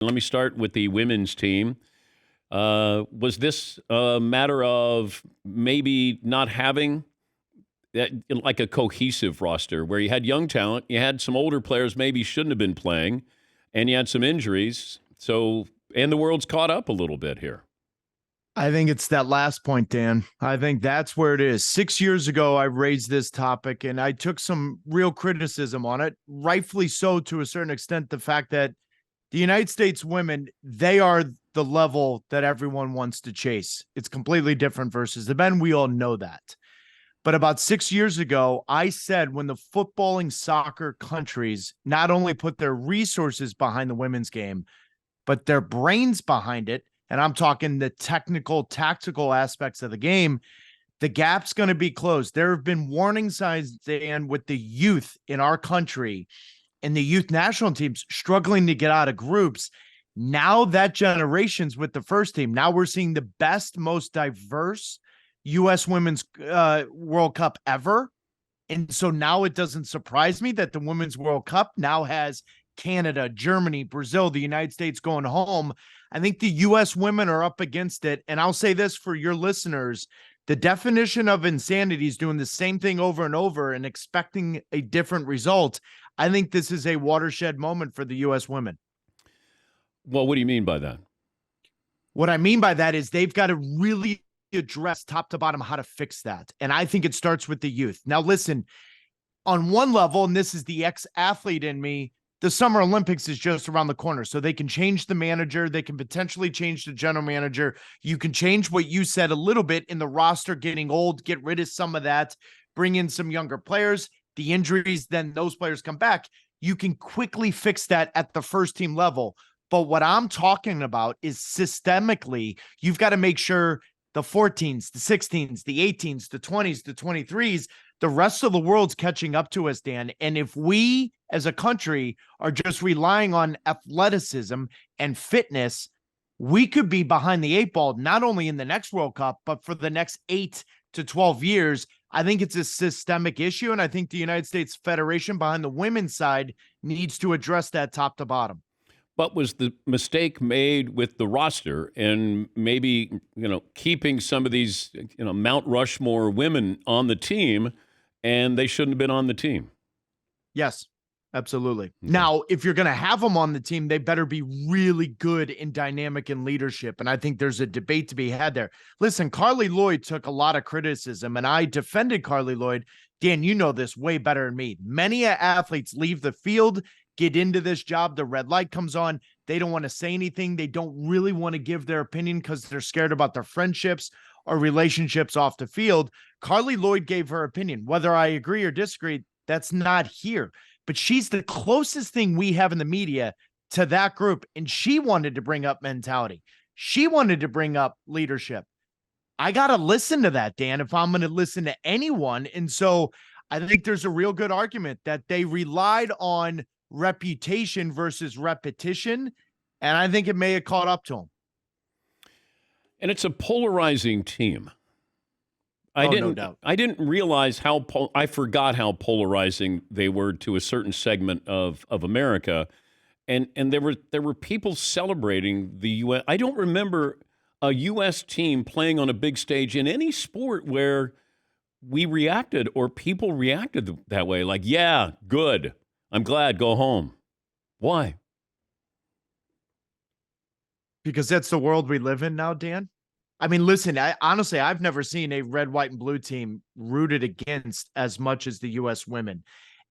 Let me start with the women's team. Was this a matter of maybe not having like a cohesive roster where you had young talent, you had some older players maybe shouldn't have been playing, and you had some injuries? So, and the world's caught up a little bit here. I think it's that last point, Dan. I think that's where it is. 6 years ago, I raised this topic and I took some real criticism on it, rightfully so to a certain extent. The fact that the United States women, they are the level that everyone wants to chase. It's completely different versus the men. We all know that. But about 6 years ago, I said when the footballing soccer countries not only put their resources behind the women's game, but their brains behind it, and I'm talking the technical, tactical aspects of the game, the gap's going to be closed. There have been warning signs, Dan, with the youth in our country and the youth national teams struggling to get out of groups. Now that generation's with the first team. Now we're seeing the best, most diverse U.S. Women's World Cup ever. And so now it doesn't surprise me that the Women's World Cup now has Canada, Germany, Brazil, the United States going home. I think the U.S. women are up against it. And I'll say this for your listeners, the definition of insanity is doing the same thing over and over and expecting a different result. I think this is a watershed moment for the U.S. women. Well, what do you mean by that? What I mean by that is they've got to really address top to bottom how to fix that. And I think it starts with the youth. Now, listen, on one level, and this is the ex-athlete in me, the Summer Olympics is just around the corner. So they can change the manager. They can potentially change the general manager. You can change what you said a little bit in the roster getting old, get rid of some of that, bring in some younger players. The injuries, then those players come back. You can quickly fix that at the first team level. But what I'm talking about is systemically, you've got to make sure the 14s, the 16s, the 18s, the 20s, the 23s, the rest of the world's catching up to us, Dan. And if we as a country are just relying on athleticism and fitness, we could be behind the eight ball, not only in the next World Cup, but for the next 8 to 12 years. I think it's a systemic issue. And I think the United States Federation behind the women's side needs to address that top to bottom. But was the mistake made with the roster and maybe, keeping some of these, Mount Rushmore women on the team, and they shouldn't have been on the team? Yes, absolutely. Okay. Now, if you're going to have them on the team, they better be really good and dynamic in leadership. And I think there's a debate to be had there. Listen, Carly Lloyd took a lot of criticism, and I defended Carly Lloyd. Dan, you know this way better than me. Many athletes leave the field, get into this job, the red light comes on, they don't want to say anything, they don't really want to give their opinion because they're scared about their friendships or relationships off the field. Carly Lloyd gave her opinion. Whether I agree or disagree, that's not here. But she's the closest thing we have in the media to that group, and she wanted to bring up mentality. She wanted to bring up leadership. I got to listen to that, Dan, if I'm going to listen to anyone. And so I think there's a real good argument that they relied on reputation versus repetition, and I think it may have caught up to them. And it's a polarizing team. No doubt. I didn't realize I forgot how polarizing they were to a certain segment of America, and there were people celebrating the U.S. I don't remember a U.S. team playing on a big stage in any sport where we reacted or people reacted that way. Like, yeah, good. I'm glad. Go home. Why? Because that's the world we live in now, Dan. I mean, listen, honestly, I've never seen a red, white, and blue team rooted against as much as the U.S. women.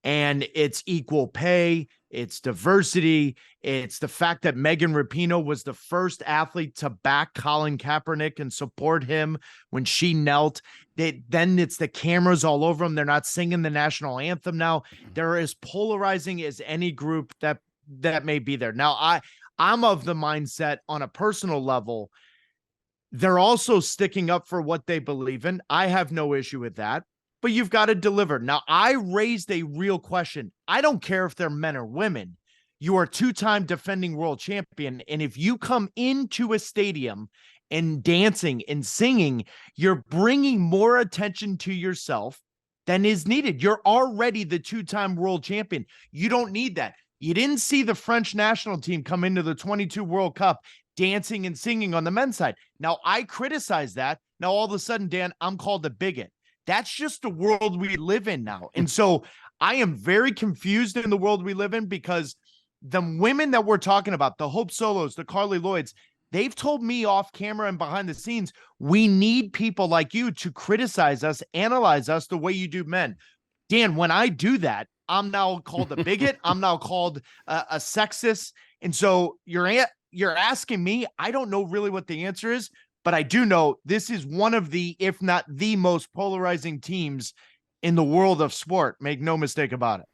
And it's equal pay, it's diversity, it's the fact that Megan Rapinoe was the first athlete to back Colin Kaepernick and support him when she knelt. Then it's the cameras all over them. They're not singing the national anthem now. They're as polarizing as any group that may be there. Now, I'm of the mindset on a personal level, they're also sticking up for what they believe in. I have no issue with that. But you've got to deliver. Now, I raised a real question. I don't care if they're men or women. You are two-time defending world champion. And if you come into a stadium and dancing and singing, you're bringing more attention to yourself than is needed. You're already the two-time world champion. You don't need that. You didn't see the French national team come into the 22 World Cup dancing and singing on the men's side. Now, I criticize that. Now, all of a sudden, Dan, I'm called a bigot. That's just the world we live in now. And so I am very confused in the world we live in, because the women that we're talking about, the Hope Solos, the Carly Lloyds, they've told me off camera and behind the scenes, we need people like you to criticize us, analyze us the way you do men. Dan, when I do that, I'm now called a bigot. I'm now called a sexist. And so you're asking me, I don't know really what the answer is, but I do know this is one of the, if not the most polarizing teams in the world of sport. Make no mistake about it.